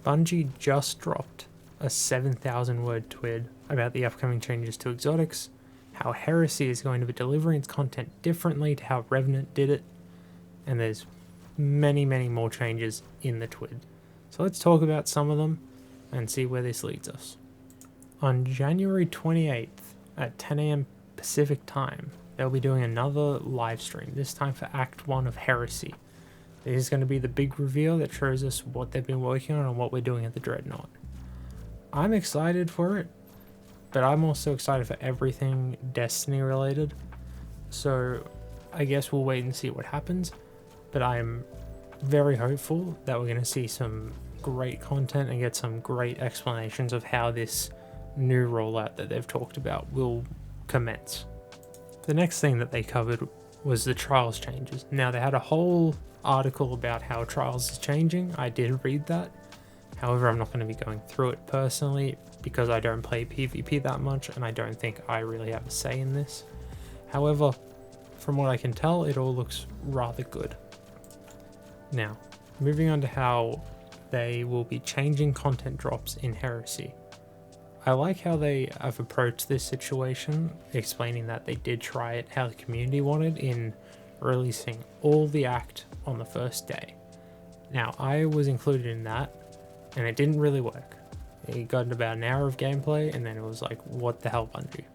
Bungie just dropped a 7,000 word TWID about the upcoming changes to exotics, how Heresy is going to be delivering its content differently to how Revenant did it, and there's many more changes in the TWID. So let's talk about some of them and see where this leads us. On January 28th at 10 AM Pacific time, they'll be doing another live stream, this time for Act 1 of Heresy. This is going to be the big reveal that shows us what they've been working on and what we're doing at the Dreadnought. I'm excited for it, but I'm also excited for everything Destiny related. So I guess we'll wait and see what happens, but I'm very hopeful that we're going to see some great content and get some great explanations of how this new rollout that they've talked about will commence. The next thing that they covered was the Trials changes. Now, they had a whole article about how Trials is changing. I did read that. However, I'm not going to be going through it personally because I don't play PvP that much and I don't think I really have a say in this. However, from what I can tell, it all looks rather good. Now, moving on to how they will be changing content drops in Heresy. I like how they have approached this situation, explaining that they did try it how the community wanted in releasing all the act on the first day. Now, I was included in that, and it didn't really work. It got about an hour of gameplay, and then it was like, what the hell, Bungie?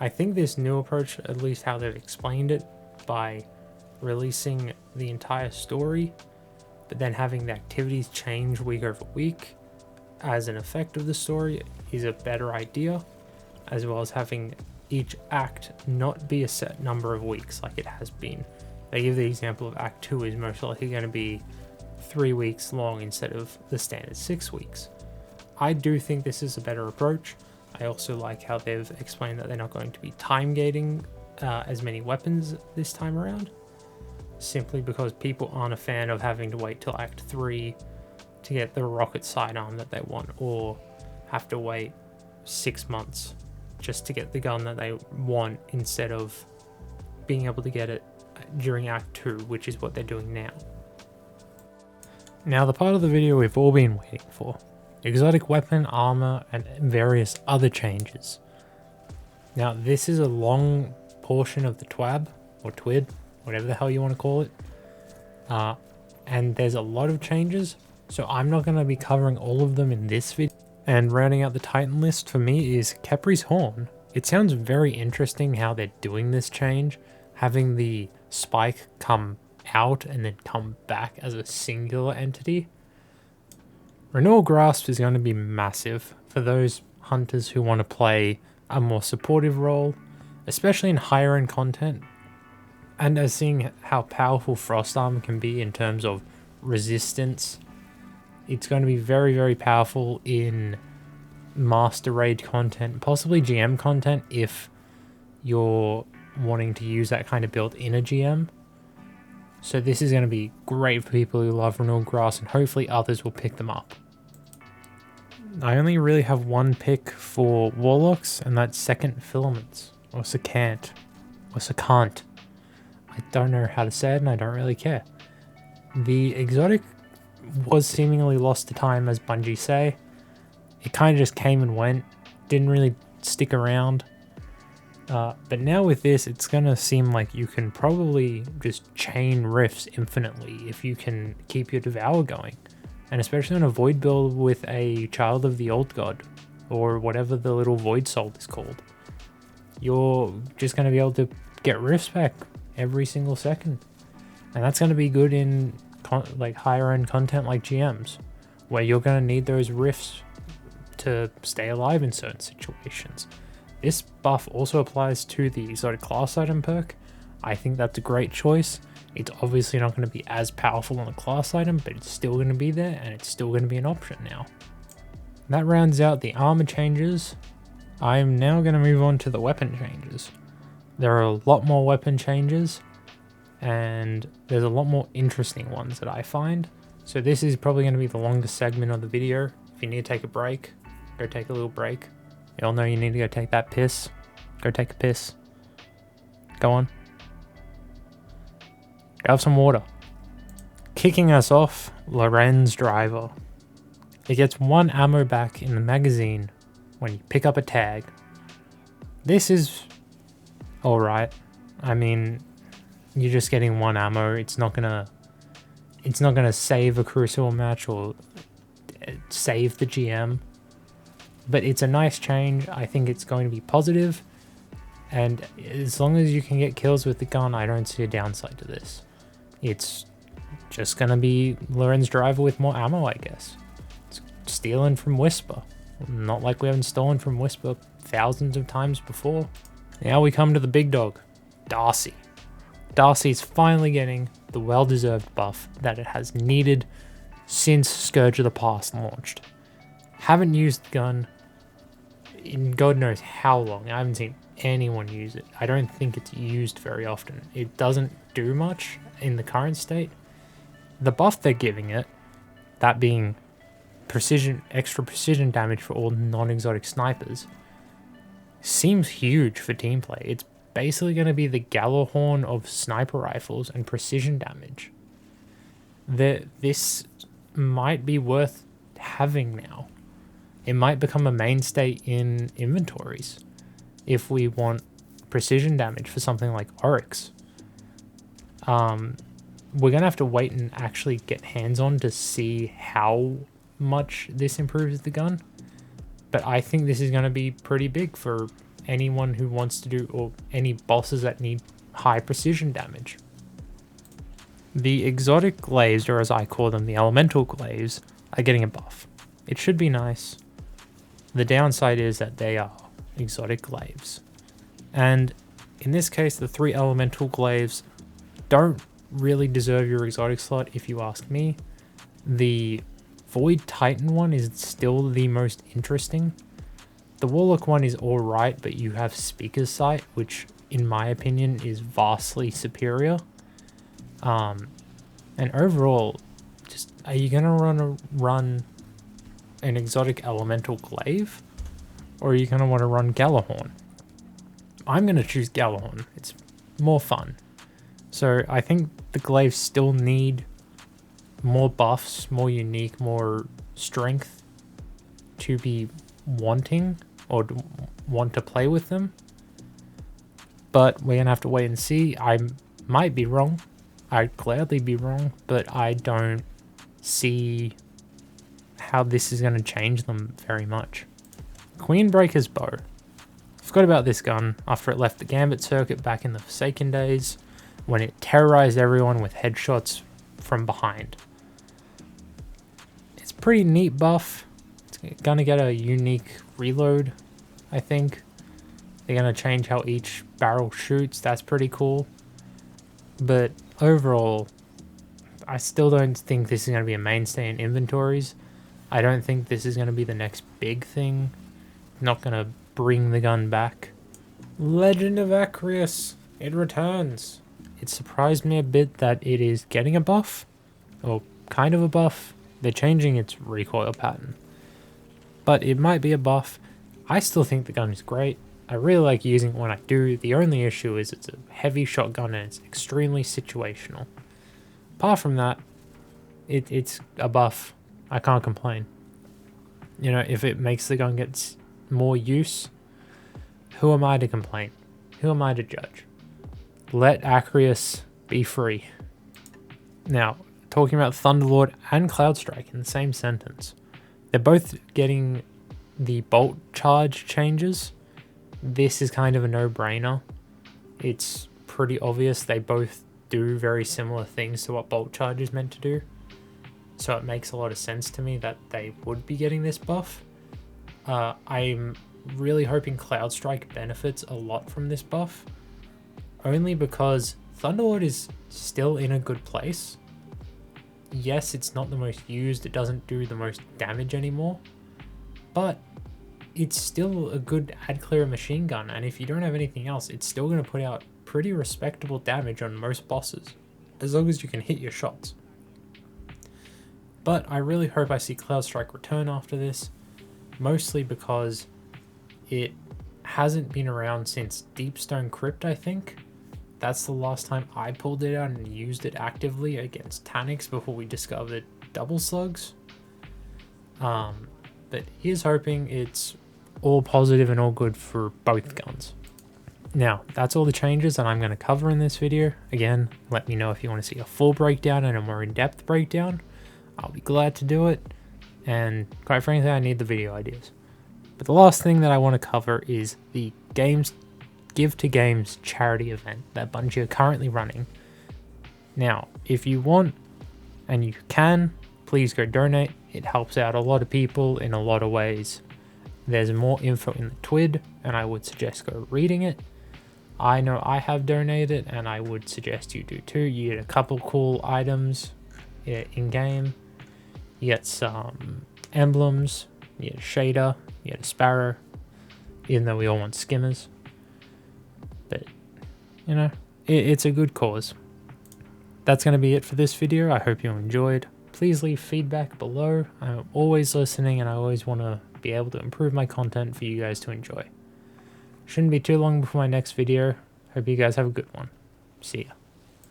I think this new approach, at least how they've explained it, by releasing the entire story, but then having the activities change week over week as an effect of the story, is a better idea, as well as having each act not be a set number of weeks like it has been. They give the example of Act 2 is most likely going to be 3 weeks long instead of the standard 6 weeks. I do think this is a better approach. I also like how they've explained that they're not going to be time gating as many weapons this time around, simply because people aren't a fan of having to wait till Act 3 to get the rocket sidearm that they want, or have to wait 6 months just to get the gun that they want instead of being able to get it during Act 2, which is what they're doing now. Now, the part of the video we've all been waiting for: exotic weapon, armor, and various other changes. Now, this is a long portion of the TWAB, or TWID, whatever the hell you want to call it, and there's a lot of changes, so I'm not going to be covering all of them in this video. And rounding out the Titan list for me is Khepri's Horn. It sounds very interesting how they're doing this change, having the spike come out and then come back as a singular entity. Renewal Grasp is going to be massive for those hunters who want to play a more supportive role, especially in higher end content, and as seeing how powerful Frost Armor can be in terms of resistance. It's going to be very powerful in Master Raid content, possibly GM content if you're wanting to use that kind of build in a GM. So this is going to be great for people who love Renewal Grass, and hopefully others will pick them up. I only really have one pick for Warlocks, and that's Second Filaments, or Secant, or Secant. I don't know how to say it, and I don't really care. The exotic was seemingly lost to time, as Bungie say. It kind of just came and went, didn't really stick around. But now with this, it's going to seem like you can probably just chain rifts infinitely if you can keep your Devour going. And especially on a Void build with a Child of the Old God, or whatever the little Void Soul is called. You're just going to be able to get rifts back every single second. And that's going to be good in like higher end content like GMs, where you're going to need those rifts to stay alive in certain situations. This buff also applies to the exotic class item perk. I think that's a great choice. It's obviously not going to be as powerful on a class item, but it's still going to be there, and it's still going to be an option now. That rounds out the armor changes. I am now going to move on to the weapon changes. There are a lot more weapon changes, and there's a lot more interesting ones that I find. So this is probably going to be the longest segment of the video. If you need to take a break, go take a little break. You all know you need to go take that piss. Go take a piss. Go on. Go have some water. Kicking us off, Lorenz Driver. It gets 1 ammo back in the magazine when you pick up a tag. This is alright. I mean, you're just getting 1 ammo. It's not gonna save a Crucible match or save the GM. But it's a nice change. I think it's going to be positive. And as long as you can get kills with the gun, I don't see a downside to this. It's just gonna be Lorenz Driver with more ammo, I guess. It's stealing from Whisper. Not like we haven't stolen from Whisper thousands of times before. Now we come to the big dog, Darcy. Darcy's finally getting the well-deserved buff that it has needed since Scourge of the Past launched. Haven't used the gun in God knows how long. I haven't seen anyone use it. I don't think it's used very often. It doesn't do much in the current state. The buff they're giving it, that being extra precision damage for all non-exotic snipers, seems huge for team play. It's basically going to be the Gjallarhorn of sniper rifles and precision damage. This might be worth having now. It might become a mainstay in inventories if we want precision damage for something like Oryx. We're going to have to wait and actually get hands-on to see how much this improves the gun. But I think this is going to be pretty big for anyone who wants to do, or any bosses that need high precision damage. The exotic glaives, or as I call them, the elemental glaives, are getting a buff. It should be nice. The downside is that they are exotic glaives. And in this case, the 3 elemental glaives don't really deserve your exotic slot if you ask me. The Void Titan one is still the most interesting. The Warlock one is alright, but you have Speaker's Sight, which in my opinion is vastly superior. And overall, just are you gonna run an exotic elemental glaive, or are you gonna want to run Gjallarhorn? I'm gonna choose Gjallarhorn. It's more fun. So I think the glaives still need more buffs, more unique, more strength to be wanting or want to play with them. But we're gonna have to wait and see. I might be wrong. I'd gladly be wrong, but I don't see how this is going to change them very much. Queenbreaker's Bow. Forgot about this gun after it left the Gambit circuit back in the Forsaken days, when it terrorized everyone with headshots from behind. It's a pretty neat buff. It's going to get a unique reload, I think. They're going to change how each barrel shoots. That's pretty cool. But overall, I still don't think this is going to be a mainstay in inventories. I don't think this is going to be the next big thing. Not going to bring the gun back. Legend of Acrius. It returns. It surprised me a bit that it is getting a buff. Or kind of a buff. They're changing its recoil pattern. But it might be a buff. I still think the gun is great. I really like using it when I do. The only issue is it's a heavy shotgun and it's extremely situational. Apart from that, it's a buff. I can't complain. You know, if it makes the gun get more use, who am I to complain? Who am I to judge? Let Acrius be free. Now, talking about Thunderlord and Cloudstrike in the same sentence. They're both getting the bolt charge changes. This is kind of a no-brainer. It's pretty obvious they both do very similar things to what bolt charge is meant to do. So it makes a lot of sense to me that they would be getting this buff. I'm really hoping Cloudstrike benefits a lot from this buff. Only because Thunderlord is still in a good place. Yes, it's not the most used, it doesn't do the most damage anymore. But it's still a good ad clear machine gun, and if you don't have anything else, it's still going to put out pretty respectable damage on most bosses, as long as you can hit your shots. But I really hope I see Cloudstrike return after this, mostly because it hasn't been around since Deepstone Crypt, I think, that's the last time I pulled it out and used it actively against Tanix before we discovered double slugs. But here's hoping it's all positive and all good for both guns. Now, that's all the changes that I'm going to cover in this video. Again, let me know if you want to see a full breakdown and a more in-depth breakdown. I'll be glad to do it. And quite frankly, I need the video ideas. But the last thing that I want to cover is the Give to Games charity event that Bungie are currently running. Now, if you want and you can, please go donate. It helps out a lot of people in a lot of ways. There's more info in the TWID, and I would suggest go reading it. I know I have donated, and I would suggest you do too. You get a couple cool items in game. You get some emblems, you get a shader, you get a sparrow, even though we all want skimmers. But, you know, it's a good cause. That's going to be it for this video. I hope you enjoyed. Please leave feedback below. I'm always listening, and I always want to be able to improve my content for you guys to enjoy. Shouldn't be too long before my next video. Hope you guys have a good one. See ya.